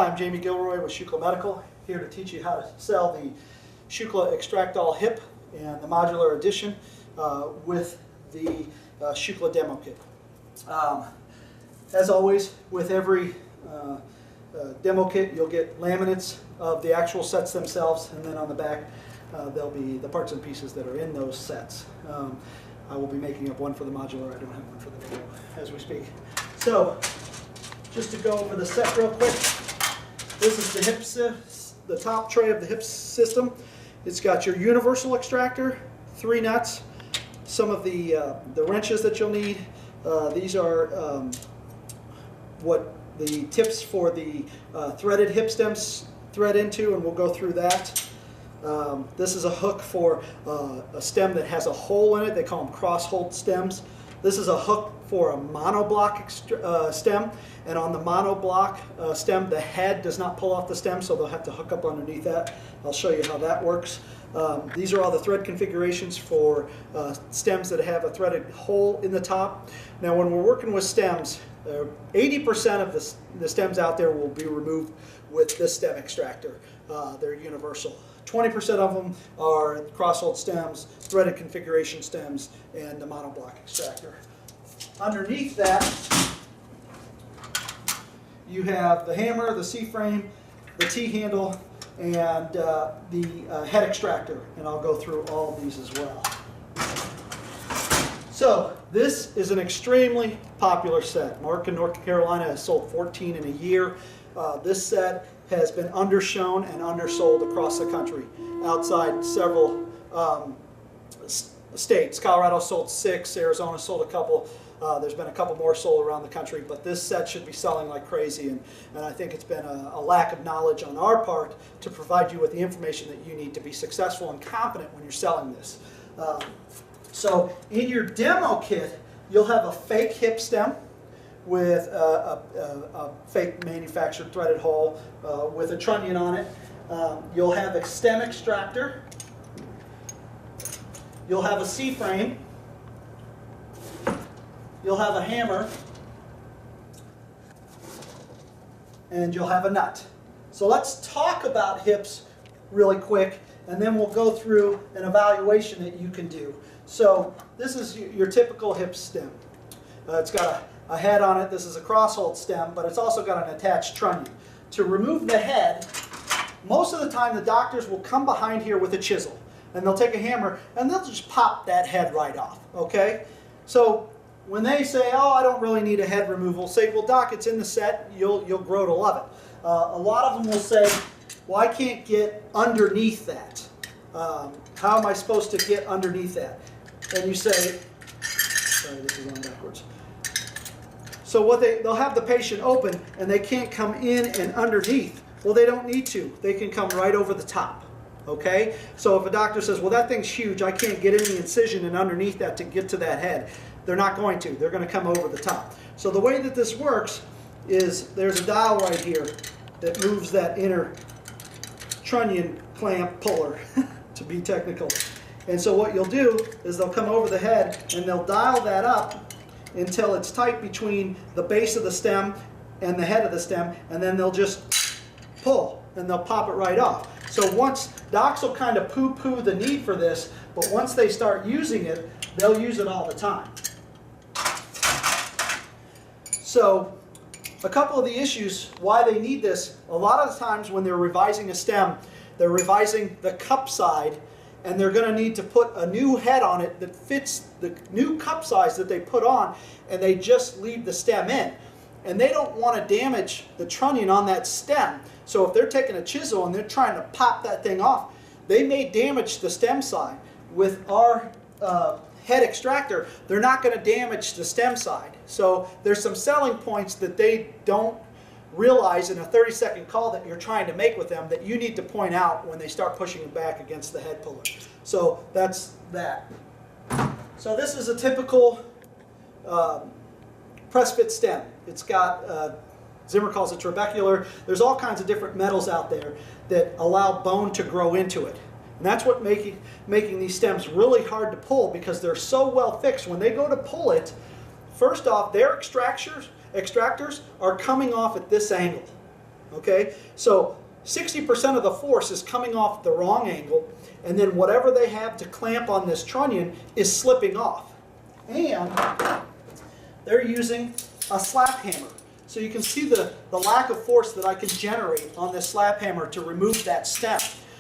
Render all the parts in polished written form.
Hi, I'm Jamie Gilroy with Shukla Medical, here to teach you how to sell the Shukla Xtract All Hip and the Modular Edition with the Shukla Demo Kit. As always, with every demo kit, you'll get laminates of the actual sets themselves, and then on the back there'll be the parts and pieces that are in those sets. I will be making up one for the modular. I don't have one for the demo as we speak. So, just to go over the set real quick, this is the top tray of the hip system. It's got your universal extractor, 3 nuts, some of the wrenches that you'll need. These are what the tips for the threaded hip stems thread into, and we'll go through that. This is a hook for a stem that has a hole in it. They call them cross-hold stems. This is a hook for a monoblock stem, and on the monoblock stem, the head does not pull off the stem, so they'll have to hook up underneath that. I'll show you how that works. These are all the thread configurations for stems that have a threaded hole in the top. Now, when we're working with stems, 80% of the stems out there will be removed with this stem extractor. They're universal. 20% of them are cross-hold stems, threaded configuration stems, and the monoblock extractor. Underneath that, you have the hammer, the C-frame, the T-handle, and the head extractor, and I'll go through all of these as well. So, this is an extremely popular set. Mark in North Carolina has sold 14 in a year. This set has been undershown and undersold across the country, outside several states. Colorado sold 6, Arizona sold a couple. There's been a couple more sold around the country, but this set should be selling like crazy, and I think it's been a lack of knowledge on our part to provide you with the information that you need to be successful and confident when you're selling this. So in your demo kit, you'll have a fake hip stem with a fake manufactured threaded hole with a trunnion on it. You'll have a stem extractor. You'll have a C-frame. You'll have a hammer. And you'll have a nut. So let's talk about hips really quick, and then we'll go through an evaluation that you can do. So this is your typical hip stem. It's got a head on it. This is a cross-hold stem, but it's also got an attached trunnion. To remove the head, most of the time the doctors will come behind here with a chisel, and they'll take a hammer and they'll just pop that head right off, okay? So when they say, oh, I don't really need a head removal, say, well, doc, it's in the set, you'll grow to love it. A lot of them will say, well, I can't get underneath that. How am I supposed to get underneath that? And you say, sorry, this is going backwards. So what they'll have the patient open, and they can't come in and underneath. Well, they don't need to. They can come right over the top. Okay? So if a doctor says, well, that thing's huge, I can't get in the incision and underneath that to get to that head, they're not going to. They're going to come over the top. So the way that this works is there's a dial right here that moves that inner trunnion clamp puller, to be technical. And so what you'll do is they'll come over the head and they'll dial that up until it's tight between the base of the stem and the head of the stem, and then they'll just pull and they'll pop it right off. So once, docs will kind of poo-poo the need for this, but once they start using it, they'll use it all the time. So a couple of the issues why they need this, a lot of the times when they're revising a stem, they're revising the cup side, and they're going to need to put a new head on it that fits the new cup size that they put on, and they just leave the stem in. And they don't want to damage the trunnion on that stem. So if they're taking a chisel and they're trying to pop that thing off, they may damage the stem side. With our head extractor, they're not going to damage the stem side. So there's some selling points that they don't realize in a 30-second call that you're trying to make with them that you need to point out when they start pushing it back against the head puller. So that's that. So this is a typical press fit stem. It's got, Zimmer calls it trabecular. There's all kinds of different metals out there that allow bone to grow into it. And that's what making these stems really hard to pull, because they're so well fixed. When they go to pull it, first off, their extractors are coming off at this angle. Okay, so 60% of the force is coming off the wrong angle, and then whatever they have to clamp on this trunnion is slipping off. And they're using a slap hammer. So you can see the lack of force that I can generate on this slap hammer to remove that stem.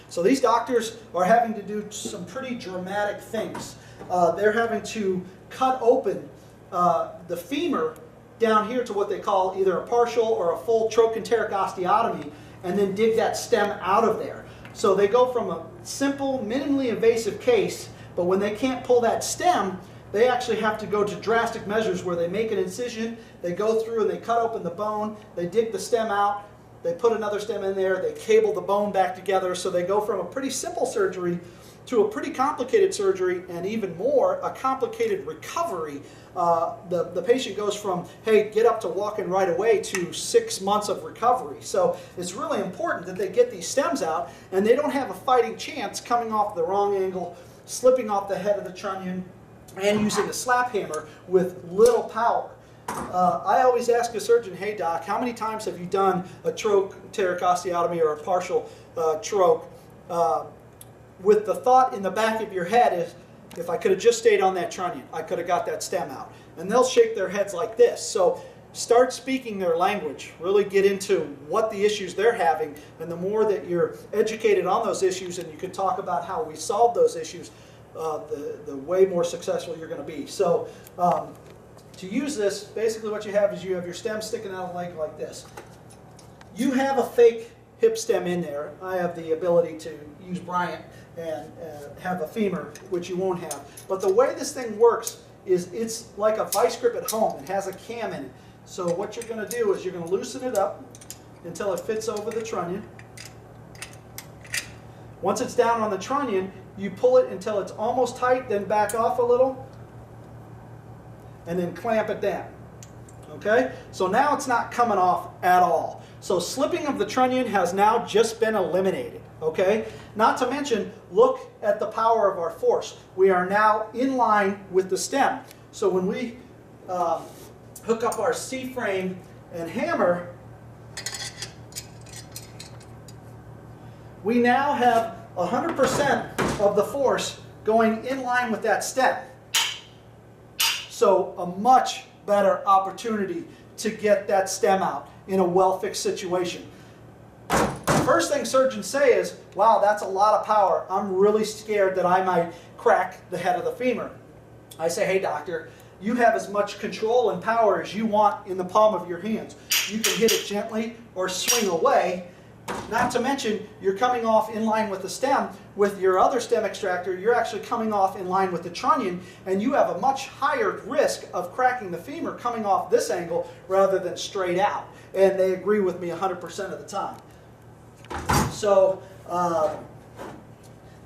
So these doctors are having to do some pretty dramatic things. They're having to cut open the femur down here to what they call either a partial or a full trochanteric osteotomy, and then dig that stem out of there. So they go from a simple, minimally invasive case, but when they can't pull that stem, they actually have to go to drastic measures where they make an incision, they go through and they cut open the bone, they dig the stem out, they put another stem in there, they cable the bone back together. So they go from a pretty simple surgery to a pretty complicated surgery, and even more, a complicated recovery. The patient goes from, hey, get up to walking right away, to 6 months of recovery. So it's really important that they get these stems out, and they don't have a fighting chance coming off the wrong angle, slipping off the head of the trunnion, and using a slap hammer with little power. I always ask a surgeon, hey doc, how many times have you done a trochanteric osteotomy or a partial troch? With the thought in the back of your head is, if I could have just stayed on that trunnion, I could have got that stem out. And they'll shake their heads like this. So start speaking their language. Really get into what the issues they're having. And the more that you're educated on those issues and you can talk about how we solve those issues, the way more successful you're going to be. So to use this, basically what you have is you have your stem sticking out of the leg like this. You have a fake hip stem in there. I have the ability to use Bryant and have a femur, which you won't have. But the way this thing works is it's like a vice grip at home. It has a cam in it. So what you're going to do is you're going to loosen it up until it fits over the trunnion. Once it's down on the trunnion, you pull it until it's almost tight, then back off a little, and then clamp it down. Okay? So now it's not coming off at all. So slipping of the trunnion has now just been eliminated. Okay? Not to mention, look at the power of our force. We are now in line with the stem. So when we hook up our C-frame and hammer, we now have 100% of the force going in line with that stem. So a much better opportunity to get that stem out in a well-fixed situation. First thing surgeons say is, wow, that's a lot of power. I'm really scared that I might crack the head of the femur. I say, hey doctor, you have as much control and power as you want in the palm of your hands. You can hit it gently or swing away. Not to mention, you're coming off in line with the stem. With your other stem extractor, you're actually coming off in line with the trunnion, and you have a much higher risk of cracking the femur coming off this angle rather than straight out. And they agree with me 100% of the time. So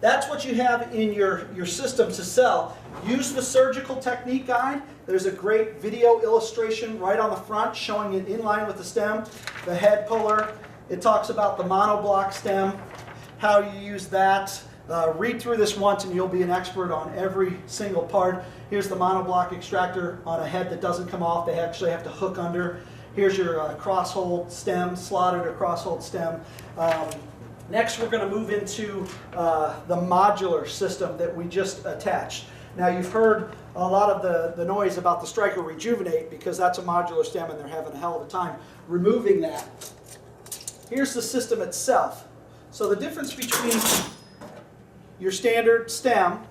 that's what you have in your system to sell. Use the surgical technique guide. There's a great video illustration right on the front showing it in line with the stem, the head puller. It talks about the monoblock stem, how you use that. Read through this once and you'll be an expert on every single part. Here's the monoblock extractor on a head that doesn't come off. They actually have to hook under. Here's your cross-hold stem, slotted or cross-hold stem. Next, we're going to move into the modular system that we just attached. Now, you've heard a lot of the noise about the Striker Rejuvenate because that's a modular stem and they're having a hell of a time removing that. Here's the system itself. So the difference between your standard stem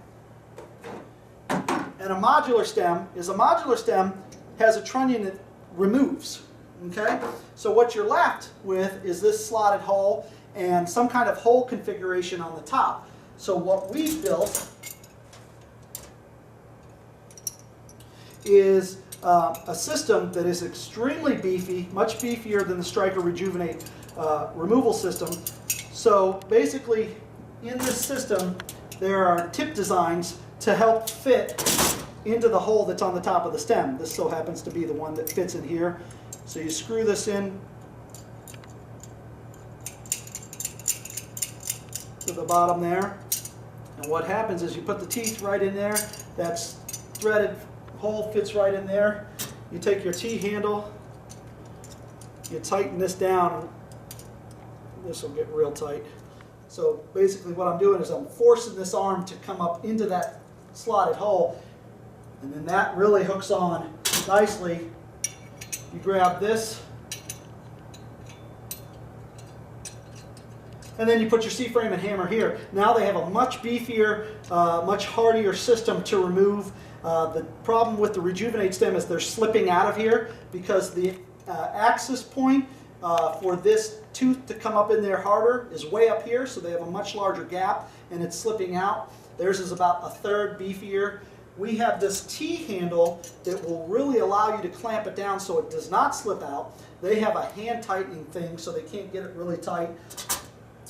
and a modular stem is a modular stem has a trunnion that removes. Okay? So what you're left with is this slotted hole and some kind of hole configuration on the top. So what we've built is a system that is extremely beefy, much beefier than the Striker Rejuvenate removal system. So basically in this system there are tip designs to help fit into the hole that's on the top of the stem. This so happens to be the one that fits in here. So you screw this in to the bottom there, and what happens is you put the teeth right in there. That threaded hole fits right in there. You take your T-handle, you tighten this down this will get real tight. So basically what I'm doing is I'm forcing this arm to come up into that slotted hole, and then that really hooks on nicely. You grab this, and then you put your C-frame and hammer here. Now they have a much beefier, much hardier system to remove. The problem with the Rejuvenate stem is they're slipping out of here because the axis point for this tooth to come up in there harder is way up here, so they have a much larger gap and it's slipping out. Theirs is about a third beefier. We have this T-handle that will really allow you to clamp it down so it does not slip out. They have a hand tightening thing so they can't get it really tight.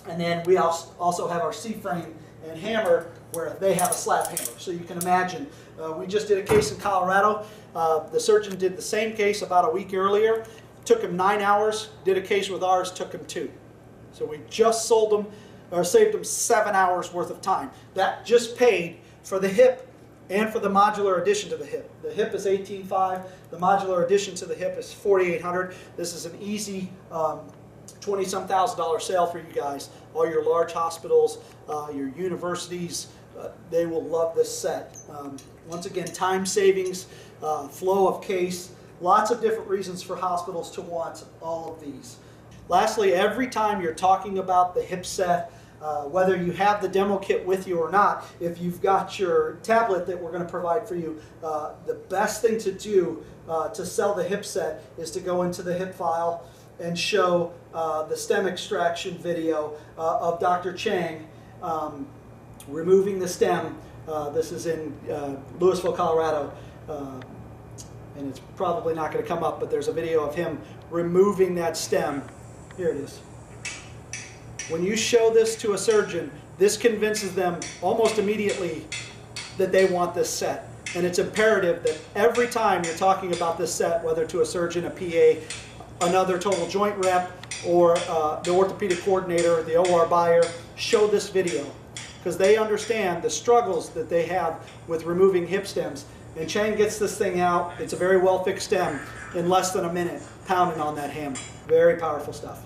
And then we also have our C-frame and hammer where they have a slap hammer. So you can imagine, we just did a case in Colorado. The surgeon did the same case about a week earlier. Took him 9 hours. Did a case with ours, took him 2. So we just sold them, or saved them 7 hours worth of time. That just paid for the hip and for the modular addition to the hip. The hip is $18,500. The modular addition to the hip is $4,800. This is an easy $20-some thousand sale for you guys. All your large hospitals, your universities, they will love this set. Once again, time savings, flow of case, lots of different reasons for hospitals to want all of these. Lastly, every time you're talking about the hip set, whether you have the demo kit with you or not, if you've got your tablet that we're going to provide for you, the best thing to do to sell the hip set is to go into the hip file and show the stem extraction video of Dr. Chang removing the stem. This is in Louisville, Colorado, and it's probably not going to come up, but there's a video of him removing that stem. Here it is. When you show this to a surgeon, this convinces them almost immediately that they want this set. And it's imperative that every time you're talking about this set, whether to a surgeon, a PA, another total joint rep, or the orthopedic coordinator, the OR buyer, show this video, because they understand the struggles that they have with removing hip stems. And Chang gets this thing out. It's a very well fixed stem in less than a minute, pounding on that hammer. Very powerful stuff.